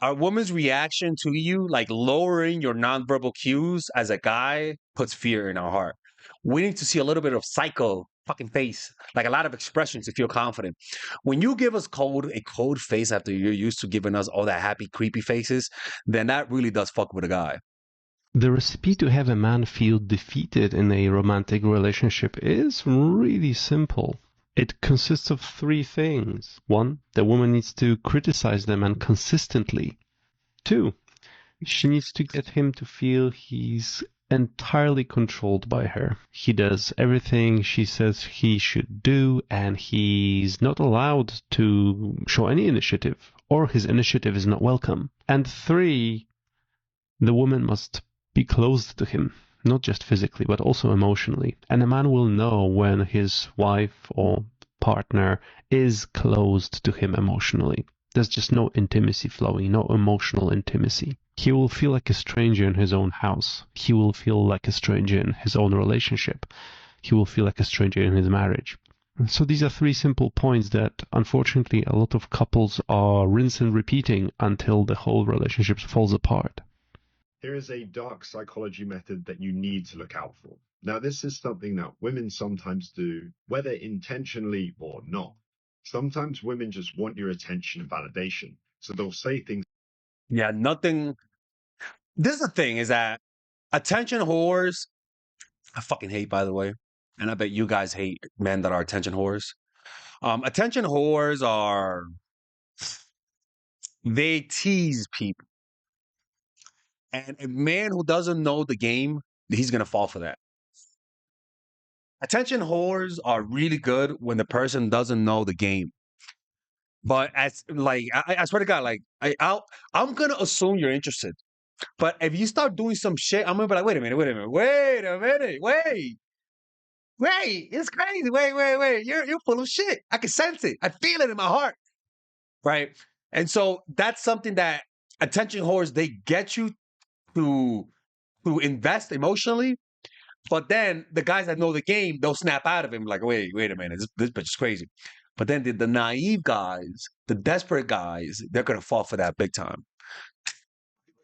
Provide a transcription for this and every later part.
A woman's reaction to you, like lowering your nonverbal cues as a guy, puts fear in our heart. We need to see a little bit of psycho fucking face, like a lot of expressions to feel confident. When you give us a cold face after you're used to giving us all that happy, creepy faces, then that really does fuck with a guy. The recipe to have a man feel defeated in a romantic relationship is really simple. It consists of three things. One, the woman needs to criticize the man consistently. Two, she needs to get him to feel he's entirely controlled by her. He does everything she says he should do, and he's not allowed to show any initiative, or his initiative is not welcome. And three, the woman must be closed to him, not just physically, but also emotionally. And a man will know when his wife or partner is closed to him emotionally. There's just no intimacy flowing, no emotional intimacy. He will feel like a stranger in his own house. He will feel like a stranger in his own relationship. He will feel like a stranger in his marriage. So these are three simple points that unfortunately a lot of couples are rinse and repeating until the whole relationship falls apart. Here is a dark psychology method that you need to look out for. Now, this is something that women sometimes do, whether intentionally or not. Sometimes women just want your attention and validation. So they'll say things. Yeah, nothing. This is the thing is that attention whores, I fucking hate, by the way. And I bet you guys hate men that are attention whores. Attention whores are, they tease people. And a man who doesn't know the game, he's going to fall for that. Attention whores are really good when the person doesn't know the game. But as like, I swear to God, like I'm gonna assume you're interested. But if you start doing some shit, I'm gonna be like, wait a minute, wait, it's crazy. Wait. You're full of shit. I can sense it. I feel it in my heart. Right. And so that's something that attention whores, they get you to invest emotionally. But then the guys that know the game, they'll snap out of him like, wait a minute, this bitch is crazy. But then the naive guys, the desperate guys, they're gonna fall for that big time.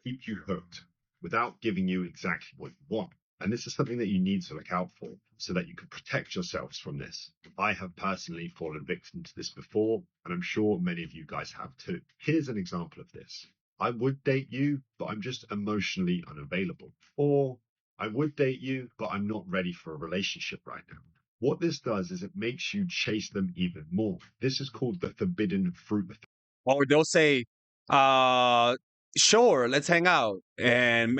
Keep you hooked without giving you exactly what you want. And this is something that you need to look out for so that you can protect yourselves from this. I have personally fallen victim to this before, and I'm sure many of you guys have too. Here's an example of this. I would date you, but I'm just emotionally unavailable. Or I would date you, but I'm not ready for a relationship right now. What this does is it makes you chase them even more. This is called the forbidden fruit effect. Or they'll say, uh, sure, let's hang out. And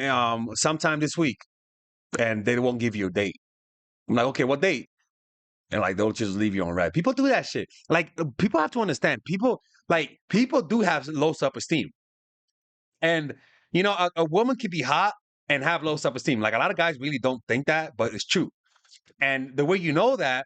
sometime this week. And they won't give you a date. I'm like, okay, what date? And like they'll just leave you on red. People do that shit. Like people have to understand. People do have low self-esteem. And a woman can be hot and have low self-esteem. Like a lot of guys really don't think that, but it's true. And the way you know that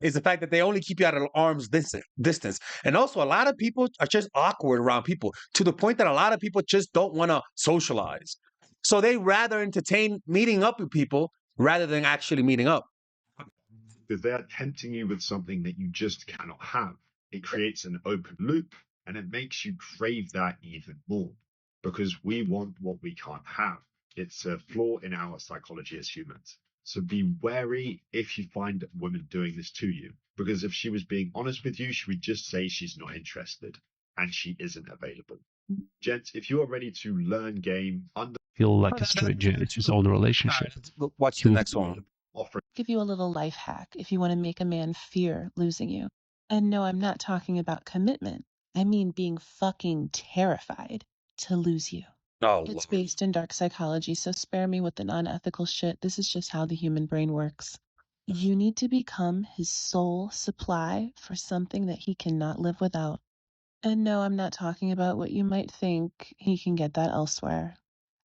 is the fact that they only keep you at an arm's distance. And also, a lot of people are just awkward around people to the point that a lot of people just don't want to socialize. So they rather entertain meeting up with people rather than actually meeting up. Because they are tempting you with something that you just cannot have. It creates an open loop and it makes you crave that even more because we want what we can't have. It's a flaw in our psychology as humans. So be wary if you find women doing this to you, because if she was being honest with you, she would just say she's not interested and she isn't available. Gents, if you are ready to learn game, Feel like a stranger in his own relationship. Watch He the will next one. offering Give you a little life hack if you want to make a man fear losing you. And no, I'm not talking about commitment. I mean being fucking terrified to lose you. Oh, It's Lord. based in dark psychology, so spare me with the non-ethical shit. This is just how the human brain works. You need to become his sole supply for something that he cannot live without. And no, I'm not talking about what you might think. He can get that elsewhere.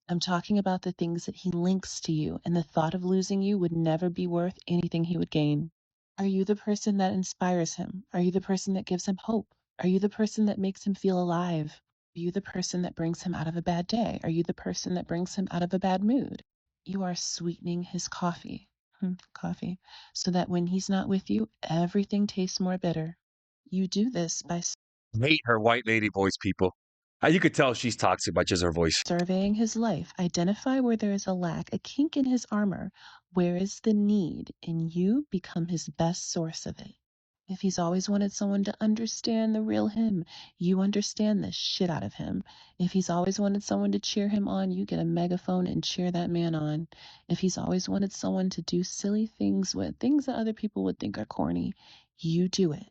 I'm talking about the things that he links to you, and the thought of losing you would never be worth anything he would gain. Are you the person that inspires him? Are you the person that gives him hope? Are you the person that makes him feel alive? Are you the person that brings him out of a bad day? Are you the person that brings him out of a bad mood? You are sweetening his coffee. Coffee. So that when he's not with you, everything tastes more bitter. You do this by I hate her white lady voice, people. You could tell she's toxic by just her voice. Surveying his life, identify where there is a lack, a kink in his armor. Where is the need? And you become his best source of it. If he's always wanted someone to understand the real him, you understand the shit out of him. If he's always wanted someone to cheer him on, you get a megaphone and cheer that man on. If he's always wanted someone to do silly things with, things that other people would think are corny, you do it.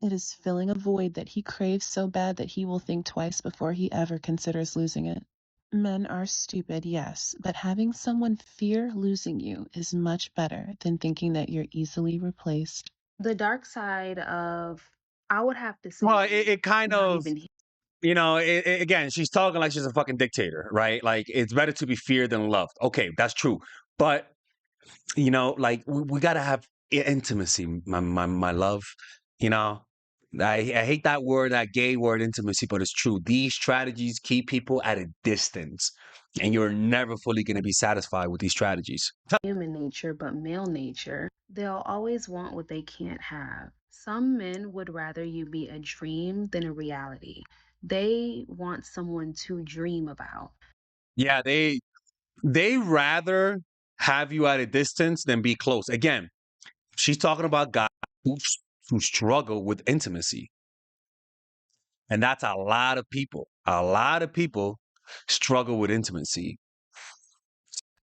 It is filling a void that he craves so bad that he will think twice before he ever considers losing it. Men are stupid, yes, but having someone fear losing you is much better than thinking that you're easily replaced. The dark side of, I would have to Well, say, it kind not of, even again, she's talking like she's a fucking dictator, right? Like, it's better to be feared than loved. Okay, that's true. But, like, we got to have intimacy, my love. You know, I hate that word, that gay word, intimacy, but it's true. These strategies keep people at a distance, and you're never fully going to be satisfied with these strategies. human nature, but male nature, they'll always want what they can't have. Some men would rather you be a dream than a reality. They want someone to dream about. Yeah, they rather have you at a distance than be close. Again, she's talking about guys who struggle with intimacy. And that's a lot of people. A lot of people struggle with intimacy.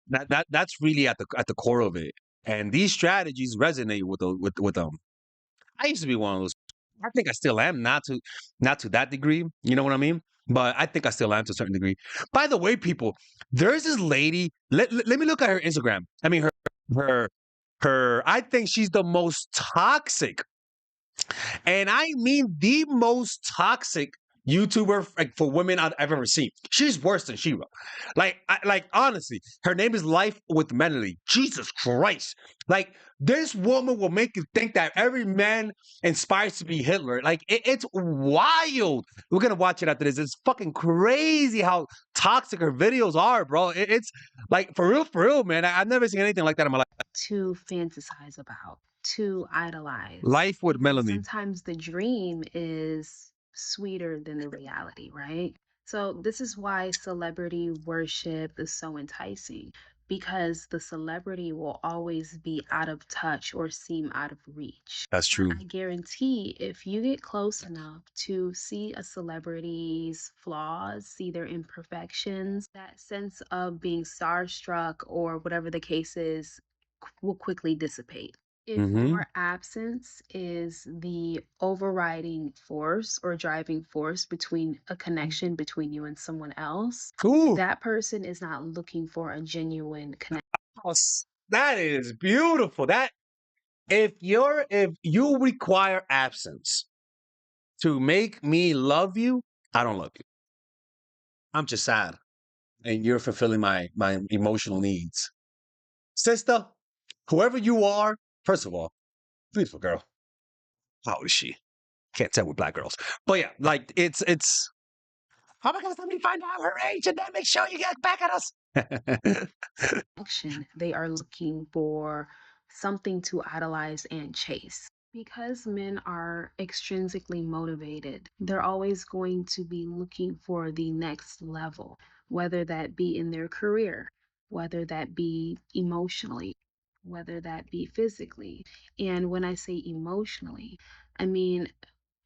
That's really at the core of it. And these strategies resonate with them. I used to be one of those. I think I still am, not to that degree. You know what I mean? But I think I still am to a certain degree. By the way, people, there's this lady. Let me look at her Instagram. I mean, her. I think she's the most toxic, and I mean the most toxic YouTuber for women I've ever seen. She's worse than She-Ra. Like honestly, her name is Life with Melody. Jesus Christ! Like, this woman will make you think that every man inspires to be Hitler. Like, it's wild. We're gonna watch it after this. It's fucking crazy how toxic her videos are, bro. It's like for real, man. I've never seen anything like that in my life. To fantasize about, to idolize. Life with Because Melanie. sometimes the dream is sweeter than the reality, right? So this is why celebrity worship is so enticing, because the celebrity will always be out of touch or seem out of reach. That's true. I guarantee if you get close enough to see a celebrity's flaws, see their imperfections, that sense of being starstruck or whatever the case is will quickly dissipate. If Mm-hmm. your absence is the overriding force or driving force between a connection between you and someone else, Ooh. that person is not looking for a genuine connection. That is beautiful. That if you require absence to make me love you, I don't love you. I'm just sad, and you're fulfilling my emotional needs, sister. Whoever you are, first of all, beautiful girl. How old is she? Can't tell with black girls, but yeah, like it's. Oh my God! Somebody find out her age and then make sure you get back at us. They are looking for something to idolize and chase. Because men are extrinsically motivated, they're always going to be looking for the next level, whether that be in their career, whether that be emotionally, whether that be physically. And when I say emotionally, I mean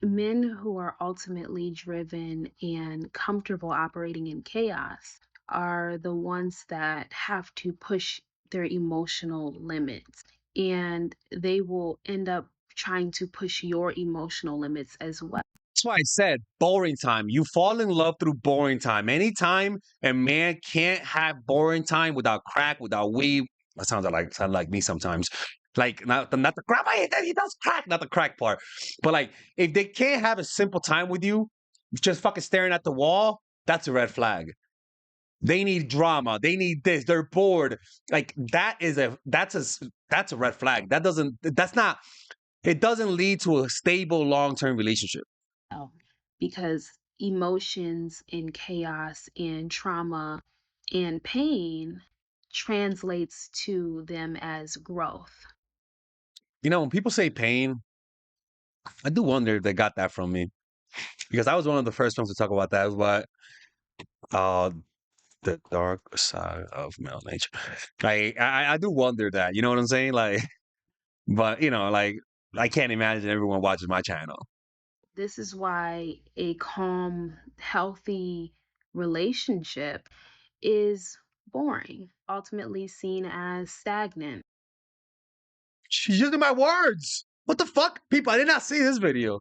men who are ultimately driven and comfortable operating in chaos are the ones that have to push their emotional limits, and they will end up trying to push your emotional limits as well. That's why I said boring time. You fall in love through boring time. Anytime a man can't have boring time without crack, without weed, that sounds like me sometimes. Like not the crack. He does crack, not the crack part. But like, if they can't have a simple time with you, just fucking staring at the wall, that's a red flag. They need drama. They need this. They're bored. Like that's a red flag. It doesn't lead to a stable long-term relationship. Because emotions and chaos and trauma and pain translates to them as growth. When people say pain, I do wonder if they got that from me. because I was one of the first ones to talk about that. But uh, the dark side of male nature. I do wonder that. You know what I'm saying? Like, but like I can't imagine everyone watches my channel. This is why a calm, healthy relationship is boring, ultimately seen as stagnant. She's using my words. What the fuck, people? I did not see this video.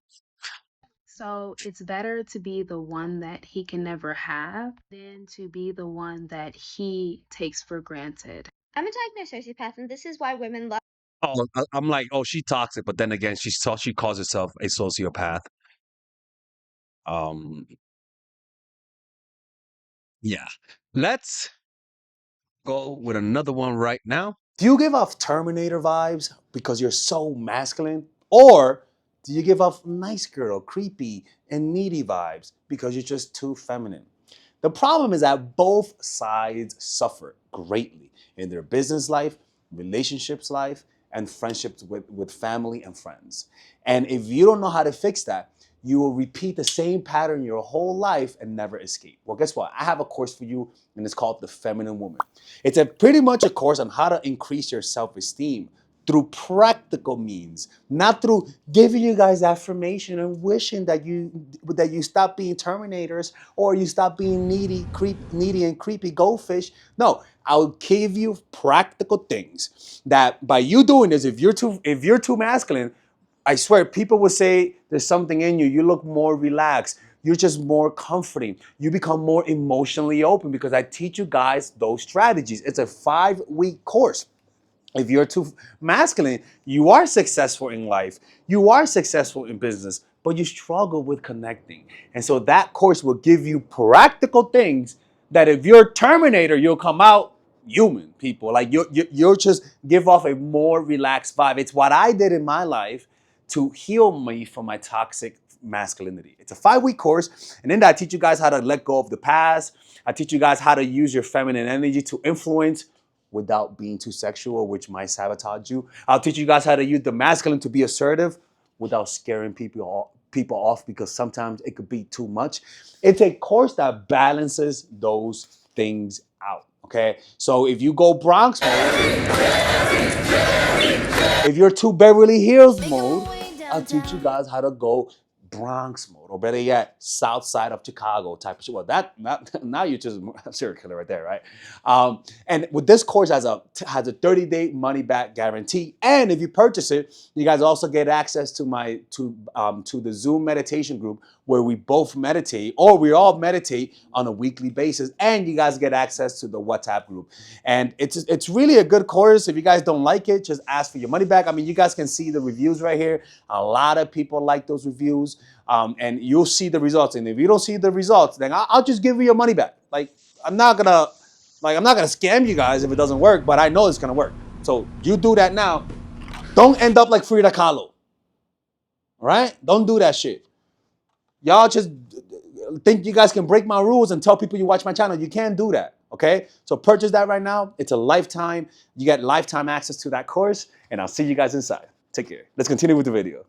So it's better to be the one that he can never have than to be the one that he takes for granted. I'm a diagnosed sociopath, and this is why women love. Oh, I'm like, oh, she toxic, but then again, she calls herself a sociopath. Um, yeah. Let's go with another one right now. Do you give off Terminator vibes because you're so masculine? Or do you give off nice girl, creepy, and needy vibes because you're just too feminine? The problem is that both sides suffer greatly in their business life, relationships life, and friendships with family and friends. And if you don't know how to fix that, you will repeat the same pattern your whole life and never escape. Well, guess what? I have a course for you, and it's called The Feminine Woman. It's pretty much a course on how to increase your self-esteem through practical means, not through giving you guys affirmation and wishing that you stop being Terminators or you stop being needy and creepy goldfish. No, I'll give you practical things that by you doing this, if you're too masculine, I swear people will say there's something in you. You look more relaxed. You're just more comforting. You become more emotionally open because I teach you guys those strategies. It's a 5-week course. If you're too masculine, you are successful in life, you are successful in business, but you struggle with connecting. And so that course will give you practical things that if you're Terminator, you'll come out human, people. Like you'll just give off a more relaxed vibe. It's what I did in my life to heal me from my toxic masculinity. It's a 5-week course, and in that I teach you guys how to let go of the past. I teach you guys how to use your feminine energy to influence without being too sexual, which might sabotage you. I'll teach you guys how to use the masculine to be assertive without scaring people off because sometimes it could be too much. It's a course that balances those things out. Okay, so if you go Bronx mode, if you're too Beverly Hills mode, I'll teach you guys how to go Bronx mode, or better yet, South Side of Chicago type of shit. Well, now you're just a serial killer right there, right? And with this course has a 30-day money back guarantee, and if you purchase it, you guys also get access to to the Zoom meditation group where we both meditate, or we all meditate on a weekly basis, and you guys get access to the WhatsApp group. And it's really a good course. If you guys don't like it, just ask for your money back. I mean, you guys can see the reviews right here. A lot of people like those reviews, and you'll see the results. And if you don't see the results, then I'll just give you your money back. Like I'm not gonna scam you guys if it doesn't work, but I know it's gonna work. So you do that now. Don't end up like Frida Kahlo. All right? Don't do that shit. Y'all just think you guys can break my rules and tell people you watch my channel. You can't do that, okay? So purchase that right now. It's a lifetime. You get lifetime access to that course, and I'll see you guys inside. Take care. Let's continue with the video.